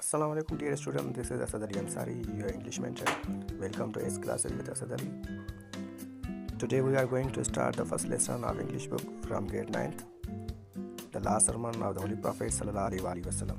Assalamu alaikum dear student, this is Asad Ali Ansari, your English mentor. Welcome to S classes with Asad Ali. Today we are going to start the first lesson of English book from grade 9th. The last sermon of the Holy Prophet sallallahu alaihi wasallam.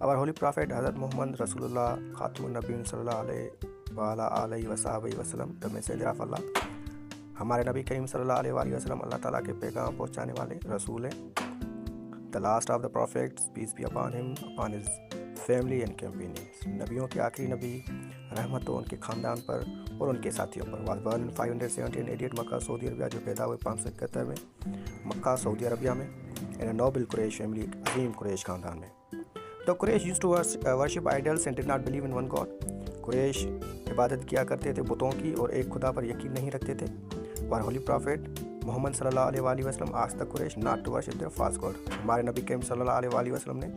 Our Holy Prophet Hazrat Muhammad Rasulullah Khatamun Nabiyyin sallallahu alaihi wasallam, the messenger of Allah. ہمارے نبی کریم صلی اللہ علیہ وسلم اللہ تعالیٰ کے پیغام پہنچانے والے رسول ہیں. The last of the prophets, peace be upon him, upon his family and companions. نبیوں کے آخری نبی رحمت ہو ان کے خاندان پر اور ان کے ساتھیوں پر. was born in 578 مکہ سعودی عربیہ, جو پیدا ہوئے 571 میں مکہ سعودی عربیہ میں. in a noble Quraysh family, عظیم قریش خاندان میں. The Quraysh used to worship idols and did not believe in one God. قریش عبادت کیا کرتے تھے بتوں کی اور ایک خدا پر یقین نہیں رکھتے تھے. Our Holy Prophet محمد صلی اللہ علیہ وسلم asked the Quraysh not to worship their false god. ہمارے نبی کریم صلی اللہ علیہ وسلم نے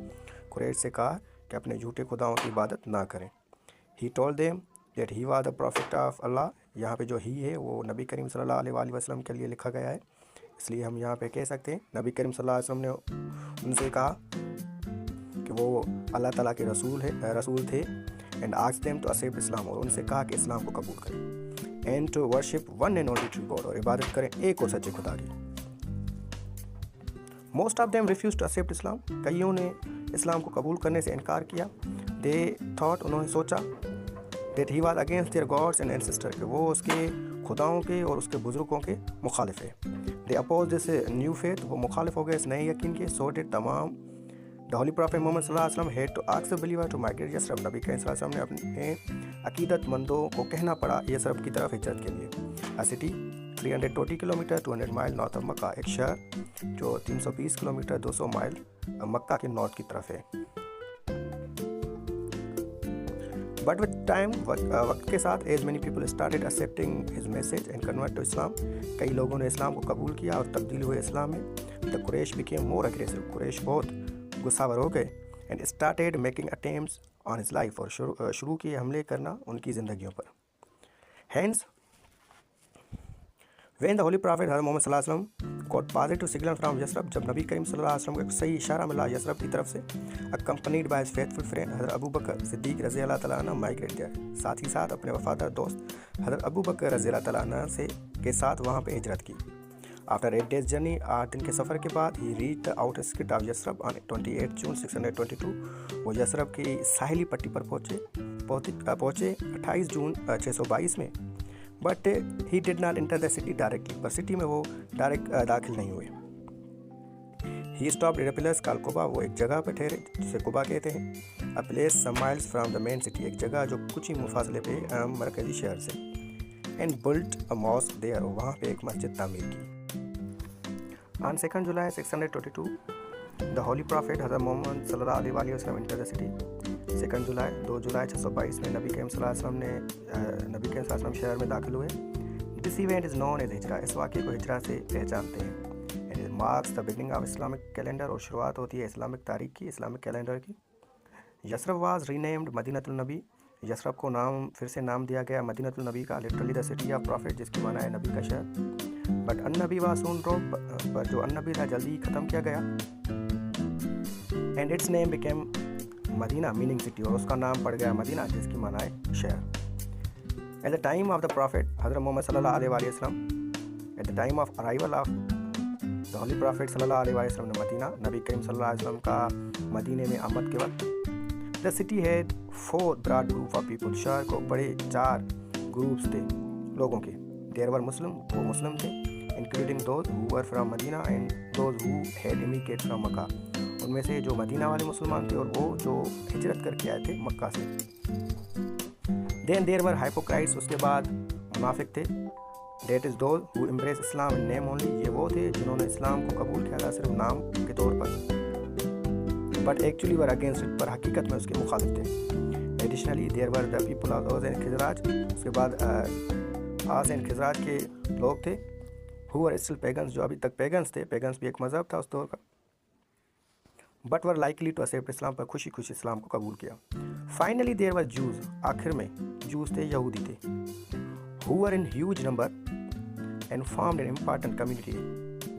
قریش سے کہا کہ اپنے جھوٹے خداؤں کی عبادت نہ کریں. He told them that he was the prophet of Allah. یہاں پہ جو ہی ہے وہ نبی کریم صلی اللہ علیہ وسلم کے لیے لکھا گیا ہے, اس لیے ہم یہاں پہ کہہ سکتے ہیں نبی کریم صلی اللہ علیہ وسلم نے ان سے کہا کہ وہ اللہ تعالیٰ کے رسول تھے. and asked them to accept Islam, اور ان سے کہا کہ اسلام کو قبول کریں. and to worship one and only true God, اور عبادت کریں ایک اور سچے خدا کی. most of them refused to accept Islam. کئیوں نے اسلام کو قبول کرنے سے انکار کیا. they thought, انہوں نے سوچا that he was against their gods and ancestors, کہ وہ اس کے خداؤں کے اور اس کے بزرگوں کے مخالف ہے. they opposed this new faith, وہ مخالف ہو گئے اس نئے یقین کے. so did تمام The Holy Prophet Muhammad صلی اللہ علیہ وسلم had to ask the believer to migrate Yathrib. نبی کریم صلی اللہ علیہ وسلم نے اپنے عقیدت مندوں کو کہنا پڑا یثرب کی طرف ہجرت کے لیے. A city 320 کلومیٹر 200 مائل نارتھ آف مکہ, ایک شہر جو 320 کلومیٹر 200 مائل مکہ کے نارتھ کی طرف ہے. But with time, وقت کے ساتھ as many people started accepting his message and convert to Islam, کئی لوگوں نے اسلام کو قبول کیا اور تبدیل ہوئے اسلام میں. The Quraysh became more aggressive. قریش بہت غصہ ور ہو گئے and started making attempts on his life, اور شروع کیے حملے کرنا ان کی زندگیوں پر. hence when the Holy Prophet حضرت محمد صلی اللہ علیہ وسلم got positive signal from Yathrib, جب نبی کریم صلی اللہ علیہ وسلم کو ایک صحیح اشارہ ملا یثرب کی طرف سے, accompanied by his faithful friend حضرت ابو بکر صدیق رضی اللہ تعالیٰ عنہ migrate there, ساتھ ہی ساتھ اپنے وفادار دوست حضرت ابو بکر رضی اللہ تعالیٰ عنہ کے ساتھ وہاں پہ ہجرت کی. After 8 days journey, 8 دن کے سفر کے بعد, he reached the outer skirt of Yathrib on 28 June 622. وہ یثرب کی ساحلی پٹی پر پہنچے 28 جون 622 میں. But he did not enter the city directly. بس سٹی میں وہ ڈائریکٹ داخل نہیں ہوئے. He stopped at a place called Quba. وہ ایک جگہ پہ ٹھہرے جسے قبا کہتے ہیں. A place some miles from the main city. ایک جگہ جو کچھ ہی مفاصلے پہ مرکزی شہر سے. And built a mosque there. وہاں پہ ایک مسجد تعمیر کی. On 2nd July 622, the Holy Prophet حضرت محمد صلی اللہ علیہ وسلم entered the city. 2 جولائی 622 میں نبی کریم صلی اللہ علیہ وسلم شہر میں داخل ہوئے. This event is known as ہجرہ. اس واقعے کو ہجرہ سے پہچانتے ہیں. And it marks the beginning of Islamic calendar, اور شروعات ہوتی ہے اسلامک تاریخ کی, اسلامک کیلنڈر کی. یثرب was renamed مدینۃ النبی. یثرب کو پھر سے نام دیا گیا مدینۃ النبی کا, literally the city of prophet, جس کی معنی ہے نبی کا شہر. But un-Nabi was soon dropped, پر جو النبی تھا جلدی ختم کیا گیا. and its name became Medina meaning city, اور اس کا نام پڑ گیا مدینہ جس کی معنی ہے شہر. at the time of the prophet حضرت محمد صلی اللہ علیہ وسلم, at the time of arrival of the Holy Prophet صلی اللہ علیہ وسلم نے مدینہ, نبی کریم صلی اللہ علیہ وسلم کا مدینے میں آمد کے وقت, the city had 4 broad group of people. شہر کو بڑے 4 گروپس تھے لوگوں کے. there were Muslim, وہ مسلم تھے, including those who were from Medina and those who had immigrated from Makkah. ان میں سے جو مدینہ والے مسلمان تھے اور وہ جو ہجرت کر کے آئے تھے مکہ سے. then there were hypocrites, اس کے بعد منافق تھے. that is those who embraced Islam in name only, یہ وہ تھے جنہوں نے اسلام کو قبول کیا تھا صرف نام کے طور پر, but actually were against it, پر حقیقت میں اس کے مخالف تھے. additionally there were the people of Aus and Khazraj, اس کے بعد آس اینڈ خزراج کے لوگ تھے, who were still pagans, جو ابھی تک پیگنس تھے. پیگنس بھی ایک مذہب تھا اس دور کا. but were likely to accept اسلام, پر خوشی اسلام کو قبول کیا. finally there were Jews, آخر میں جوز تھے, یہودی تھے, who were in huge number and formed an important community.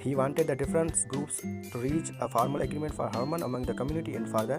He wanted the different groups to reach a formal agreement for harmony among the community and for the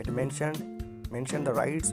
It mentioned the rights,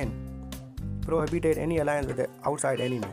and prohibited any alliance with the outside enemy,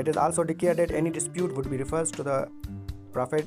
It is also declared that any dispute would be referred to the Prophet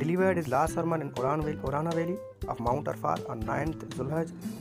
delivered his last sermon in Urana Valley of Mount Arfat on 9th Zulhaj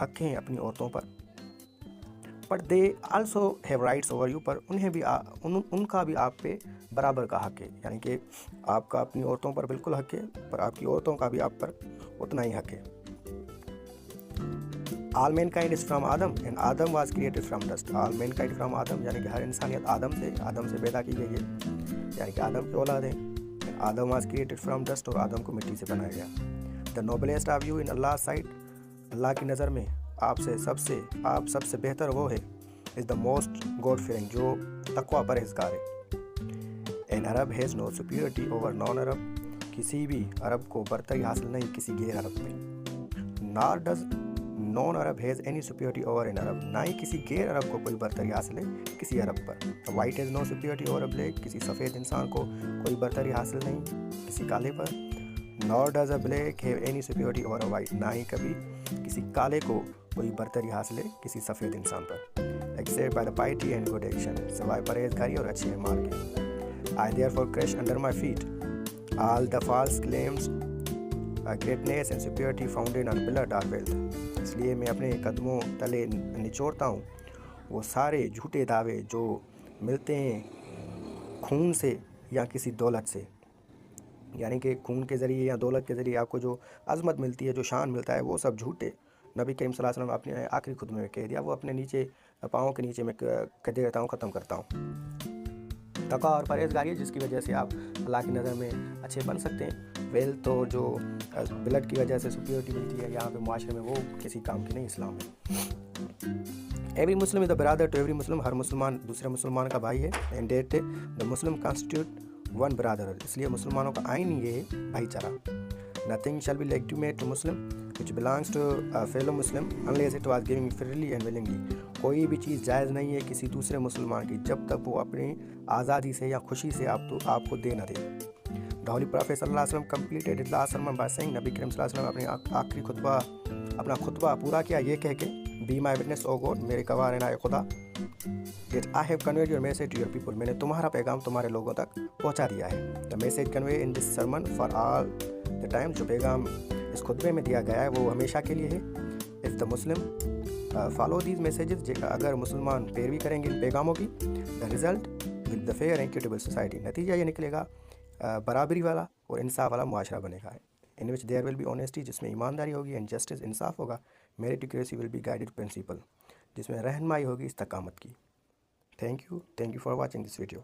حق ہیں اپنی عورتوں پر، but they also have rights over you, پر انہیں بھی ان کا بھی آپ پہ برابر کا حق ہے، یعنی کہ آپ کا اپنی عورتوں پر بالکل حق ہے، پر آپ کی عورتوں کا بھی آپ پر اتنا ہی حق ہے۔ All mankind is from Adam and Adam was created from dust. All mankind from Adam یعنی کہ ہر انسانیت آدم سے پیدا کی گئی ہے، یعنی کہ آدم کی اولاد ہے۔ Adam was created from dust، اور آدم کو مٹی سے بنایا گیا۔ The noblest of you in Allah's sight، اللہ کی نظر میں آپ سب سے بہتر وہ ہے، is the most God fearing، جو تقوی پرہیزگار ہے۔ An Arab has no superiority over non-Arab، کسی بھی عرب کو برتری حاصل نہیں کسی غیر عرب پہ۔ Nor does non-Arab has any superiority over an Arab، نہ ہی کسی غیر عرب کو کوئی برتری حاصل ہے کسی عرب پر۔ White has no superiority over a black، کسی سفید انسان کو کوئی برتری حاصل نہیں کسی کالے پر۔ Nor does a black have any superiority over a white، نہ ہی کبھی کسی کالے کو کوئی برتری حاصل ہے کسی سفید انسان پر۔ Except by the piety and good action، سوائے پرہیزگاری اور اچھے اعمال کے۔ I therefore crush under my feet all the false claims greatness and superiority founded on blood or wealth، اس لیے میں اپنے قدموں تلے نچوڑتا ہوں وہ سارے جھوٹے دعوے جو ملتے ہیں خون سے یا کسی دولت سے، یعنی کہ خون کے ذریعے یا دولت کے ذریعے آپ کو جو عظمت ملتی ہے، جو شان ملتا ہے، وہ سب جھوٹے۔ نبی کریم صلی اللہ علیہ وسلم اپنے آخری خطبے میں کہہ دیا، وہ اپنے نیچے پاؤں کے نیچے میں کہتے رہتا ہوں، ختم کرتا ہوں۔ تقویٰ اور پرہیزگاری جس کی وجہ سے آپ اللہ کی نظر میں اچھے بن سکتے ہیں۔ ویلتھ تو جو بلڈ کی وجہ سے سپیریورٹی ملتی ہے یہاں پہ معاشرے میں، وہ کسی کام کی نہیں اسلام میں۔ Every Muslim is the brother to every Muslim, ہر مسلمان دوسرے مسلمان کا بھائی ہے۔ And that the Muslim constitute one brother, اس لیے مسلمانوں کا آئین ہی یہ ہے بھائی چارہ۔ Nothing shall be legitimate to Muslim which belongs to a fellow Muslim unless it was given freely and willingly، کوئی بھی چیز جائز نہیں ہے کسی دوسرے مسلمان کی جب تک وہ اپنی آزادی سے یا خوشی سے آپ کو دے نہ دے۔ The Holy Prophet صلی اللہ علیہ وسلم completed his last sermon by saying، نبی کریم صلی اللہ علیہ وسلم اپنا خطبہ پورا کیا یہ کہہ کے، Be my witness O God، میرے گواہ رہنا اے خدا، that I have conveyed your message to your people، میں نے تمہارا پیغام تمہارے لوگوں تک پہنچا دیا ہے۔ The message conveyed in this sermon for all the time، جو پیغام اس خطبے میں دیا گیا ہے وہ ہمیشہ کے لیے ہے۔ If the Muslim follow these messages، اگر مسلمان پیروی کریں گے ان پیغاموں کی، the result will be the fair and equitable society، نتیجہ یہ نکلے گا برابری والا اور انصاف والا معاشرہ بنے گا، in which there will be honesty، جس میں ایمانداری ہوگی، and justice، انصاف ہوگا، meritocracy will be guided principle، جس میں رہنمائی ہوگی استقامت کی۔ Thank you for watching this video.